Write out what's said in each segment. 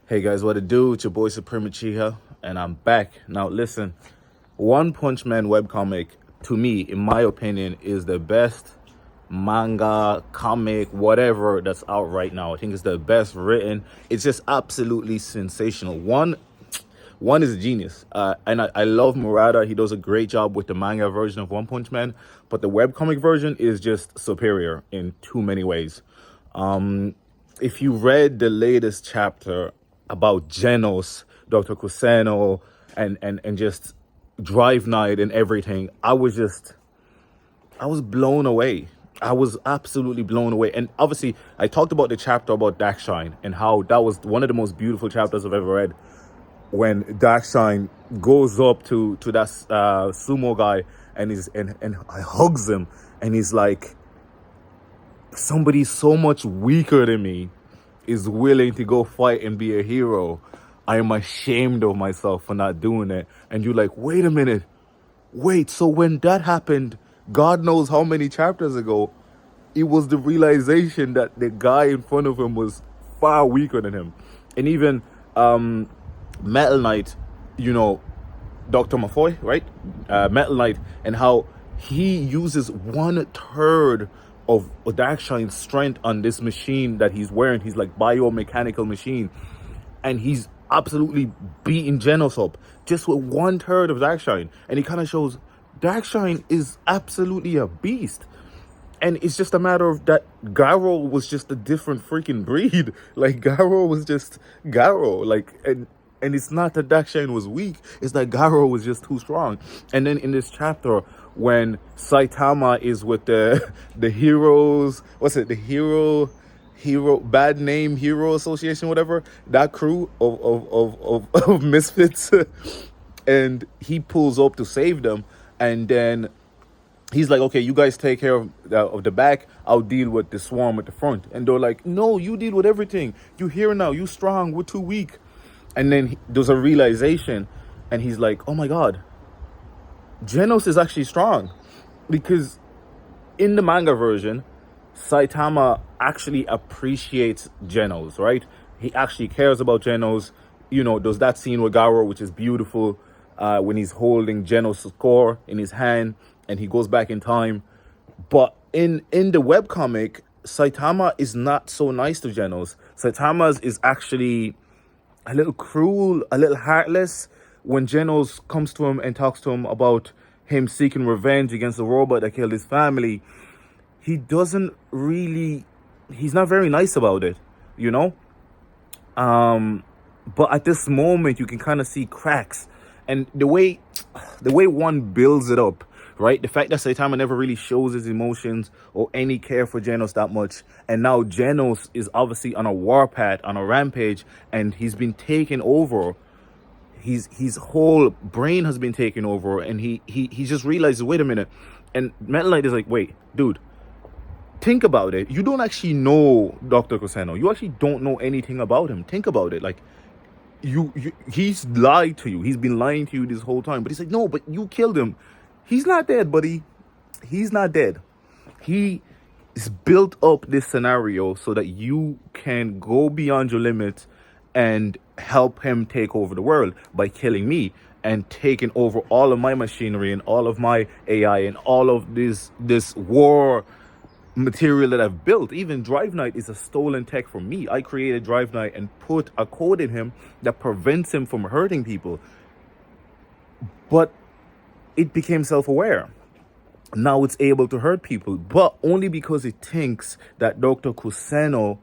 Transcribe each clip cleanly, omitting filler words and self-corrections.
Hey guys, what it do? It's your boy Supreme Chiha, and I'm back. Now listen, One Punch Man webcomic, to me, in my opinion, is the best manga, comic, whatever that's out right now. I think it's the best written. It's just absolutely sensational. One is a genius, and I love Murata. He does a great job with the manga version of One Punch Man, but the webcomic version is just superior in too many ways. If you read the latest chapter about Genos, Dr. Kuseno, and just Drive Night and everything, I was blown away. I was absolutely blown away. And obviously, I talked about the chapter about Darkshine and how that was one of the most beautiful chapters I've ever read. When Darkshine goes up to that sumo guy and hugs him, and he's like, somebody so much weaker than me is willing to go fight and be a hero. I am ashamed of myself for not doing it. And you're like, wait a minute. Wait, so when that happened, God knows how many chapters ago, it was the realization that the guy in front of him was far weaker than him. And even Metal Knight, Dr. Mafoy, right? Metal Knight, and how he uses 1/3 of Darkshine's strength on this machine that he's wearing. He's like biomechanical machine, and he's absolutely beating Genos up just with 1/3 of Darkshine. And he kind of shows Darkshine is absolutely a beast. And it's just a matter of that Garo was just a different freaking breed. Like, Garo was just Garo. And it's not that Darkshine was weak. It's that Garo was just too strong. And then in this chapter, when Saitama is with the heroes, hero bad name hero association, whatever, that crew of misfits, and he pulls up to save them, and then he's like, okay, you guys take care of the back, I'll deal with the swarm at the front. And they're like, no, you deal with everything, you here now, you strong, we're too weak. And then there's a realization, and he's like, oh my god, Genos is actually strong. Because in the manga version, Saitama actually appreciates Genos, right? He actually cares about Genos. There's that scene with Garo, which is beautiful, when he's holding Genos' core in his hand, and he goes back in time. But in the webcomic, Saitama is not so nice to Genos. Saitama is actually a little cruel, a little heartless. When Genos comes to him and talks to him about him seeking revenge against the robot that killed his family, he's not very nice about it, but at this moment you can kind of see cracks. And the way one builds it up, right? The fact that Saitama never really shows his emotions or any care for Genos that much. And now Genos is obviously on a warpath, on a rampage, and he's been taken over. His whole brain has been taken over, and he just realizes, wait a minute. And Metal Knight is like, wait, dude, think about it. You don't actually know Dr. Kuseno. You actually don't know anything about him. Think about it. Like, he's lied to you. He's been lying to you this whole time. But he's like, no, but you killed him. He's not dead, buddy. He's not dead. He is built up this scenario so that you can go beyond your limits and help him take over the world by killing me and taking over all of my machinery and all of my AI and all of this war material that I've built. Even Drive Night is a stolen tech from me. I created Drive Night and put a code in him that prevents him from hurting people. But it became self-aware. Now it's able to hurt people, but only because it thinks that Dr. Kuseno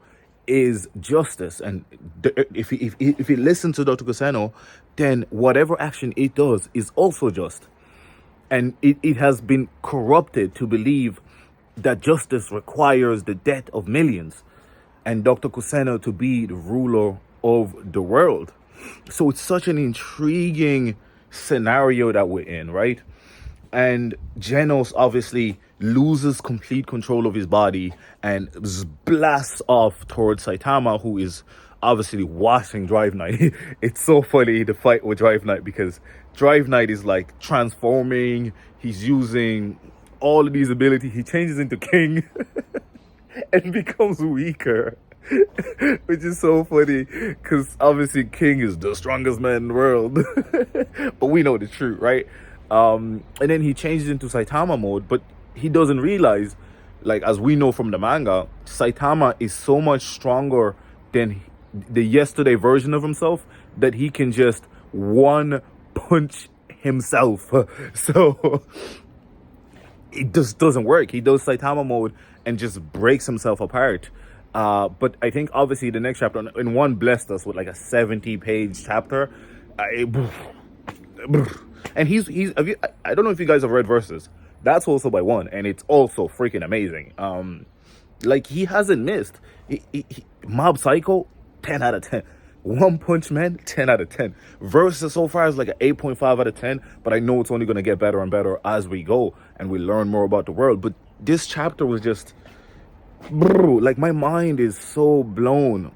is justice. And if it listens to Dr. Kuseno, then whatever action it does is also just. And it has been corrupted to believe that justice requires the death of millions and Dr. Kuseno to be the ruler of the world. So it's such an intriguing scenario that we're in, right? And Genos obviously loses complete control of his body and blasts off towards Saitama, who is obviously watching Drive Night. It's so funny, the fight with Drive Night, because Drive Night is like transforming. He's using all of these abilities. He changes into King and becomes weaker. which is so funny because obviously King is the strongest man in the world, but we know the truth, right? And then he changes into Saitama mode, but he doesn't realize, like as we know from the manga, Saitama is so much stronger than the yesterday version of himself that he can just one punch himself. So it just doesn't work. He does Saitama mode and just breaks himself apart. But I think obviously the next chapter, and one blessed us with like a 70-page chapter. And I don't know if you guys have read Versus. That's also by one, and it's also freaking amazing. Like he hasn't missed. Mob Psycho, 10 out of 10. One Punch Man, 10 out of 10. Versus so far is like an 8.5 out of 10, but I know it's only going to get better and better as we go and we learn more about the world. But this chapter was just, like my mind is so blown.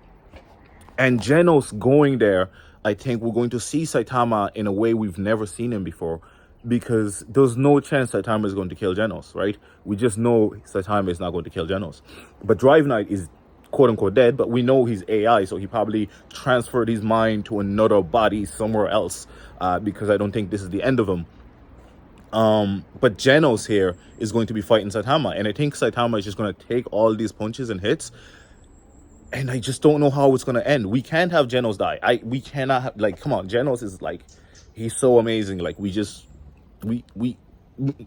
And Genos going there, I think we're going to see Saitama in a way we've never seen him before, because there's no chance Saitama is going to kill Genos, right? We just know Saitama is not going to kill Genos. But Drive Knight is quote-unquote dead, but we know he's AI, so he probably transferred his mind to another body somewhere else, because I don't think this is the end of him. But Genos here is going to be fighting Saitama, and I think Saitama is just going to take all these punches and hits, and I just don't know how it's going to end. We can't have Genos die. We cannot have, like, come on, Genos is like, he's so amazing. Like,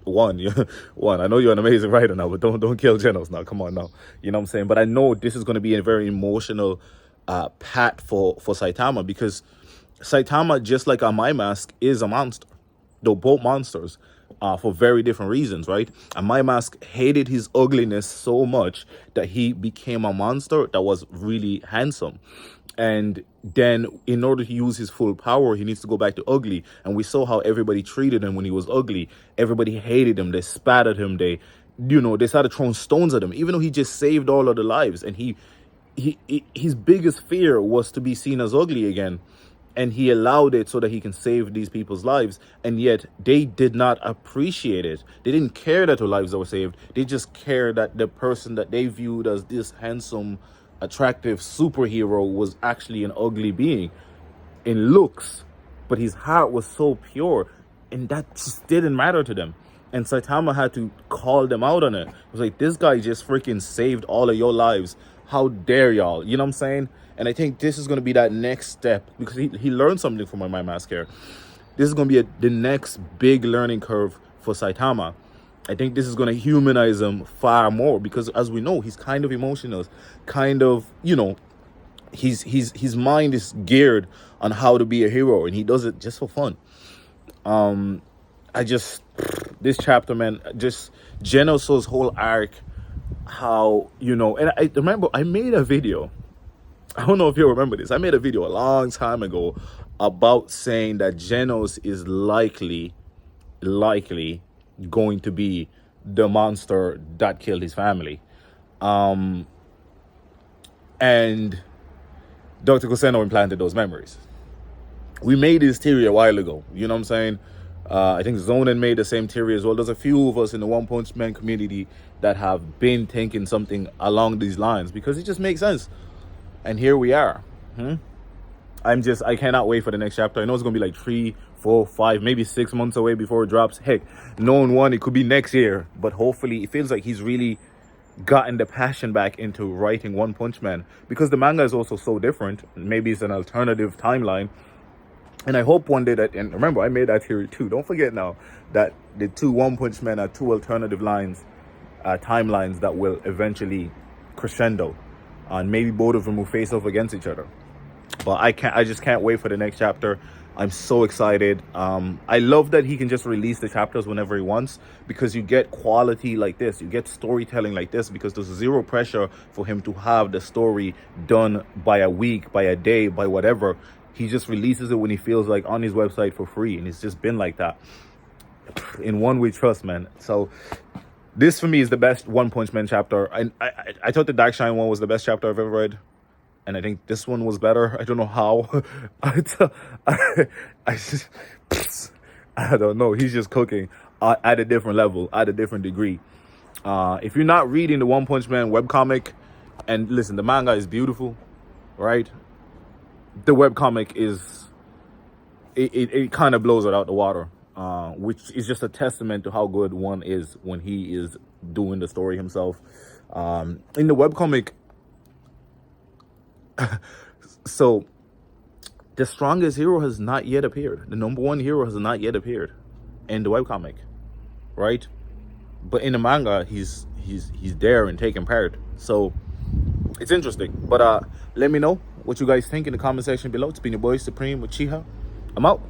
one, I know you're an amazing writer now, but don't kill Genos now. Come on now, you know what I'm saying? But I know this is going to be a very emotional pat for Saitama, because Saitama, just like on My Mask, is a monster. They're both monsters for very different reasons, right? And My Mask hated his ugliness so much that he became a monster that was really handsome. And then in order to use his full power, he needs to go back to ugly. And we saw how everybody treated him when he was ugly. Everybody hated him. They spat at him. They started throwing stones at him, even though he just saved all of the lives. And his biggest fear was to be seen as ugly again. And he allowed it so that he can save these people's lives. And yet they did not appreciate it. They didn't care that their lives were saved. They just cared that the person that they viewed as this handsome, attractive superhero was actually an ugly being in looks. But his heart was so pure, and that just didn't matter to them. And Saitama had to call them out on it. It was like, this guy just freaking saved all of your lives. How dare y'all? You know what I'm saying? And I think this is going to be that next step, because he learned something from My Mask here. This is going to be the next big learning curve for Saitama. I think this is going to humanize him far more, because as we know, he's kind of emotional, kind of, his mind is geared on how to be a hero, and he does it just for fun. This chapter, man, just Genos' whole arc, how, and I remember I made a video. I don't know if you remember this. I made a video a long time ago about saying that Genos is likely going to be the monster that killed his family. And Dr. Kuseno implanted those memories. We made this theory a while ago. You know what I'm saying? I think Zonen made the same theory as well. There's a few of us in the One Punch Man community that have been thinking something along these lines, because it just makes sense. And here we are. I cannot wait for the next chapter. I know it's going to be like 3, 4, 5, maybe 6 months away before it drops. Heck, knowing one, it could be next year. But hopefully, it feels like he's really gotten the passion back into writing One Punch Man, because the manga is also so different. Maybe it's an alternative timeline. And I hope one day that, and remember, I made that theory too. Don't forget now that the two One Punch Men are two alternative timelines that will eventually crescendo. And maybe both of them will face off against each other. But I just can't wait for the next chapter. I'm so excited. I love that he can just release the chapters whenever he wants, because you get quality like this. You get storytelling like this, because there's zero pressure for him to have the story done by a week, by a day, by whatever. He just releases it when he feels like on his website for free. And it's just been like that. In one we trust, man. So this for me is the best One Punch Man chapter. I thought the Dark Shine one was the best chapter I've ever read. And I think this one was better. I don't know how. I don't know. He's just cooking at a different level, at a different degree. If you're not reading the One Punch Man webcomic, And listen, the manga is beautiful, right? The webcomic is, it kind of blows it out the water, which is just a testament to how good one is when he is doing the story himself. In the webcomic, so the strongest hero has not yet appeared. The number one hero has not yet appeared in the webcomic, right? But in the manga, he's there and taking part. So it's interesting. But let me know what you guys think in the comment section below. It's been your boy Supreme with Chiha. I'm out.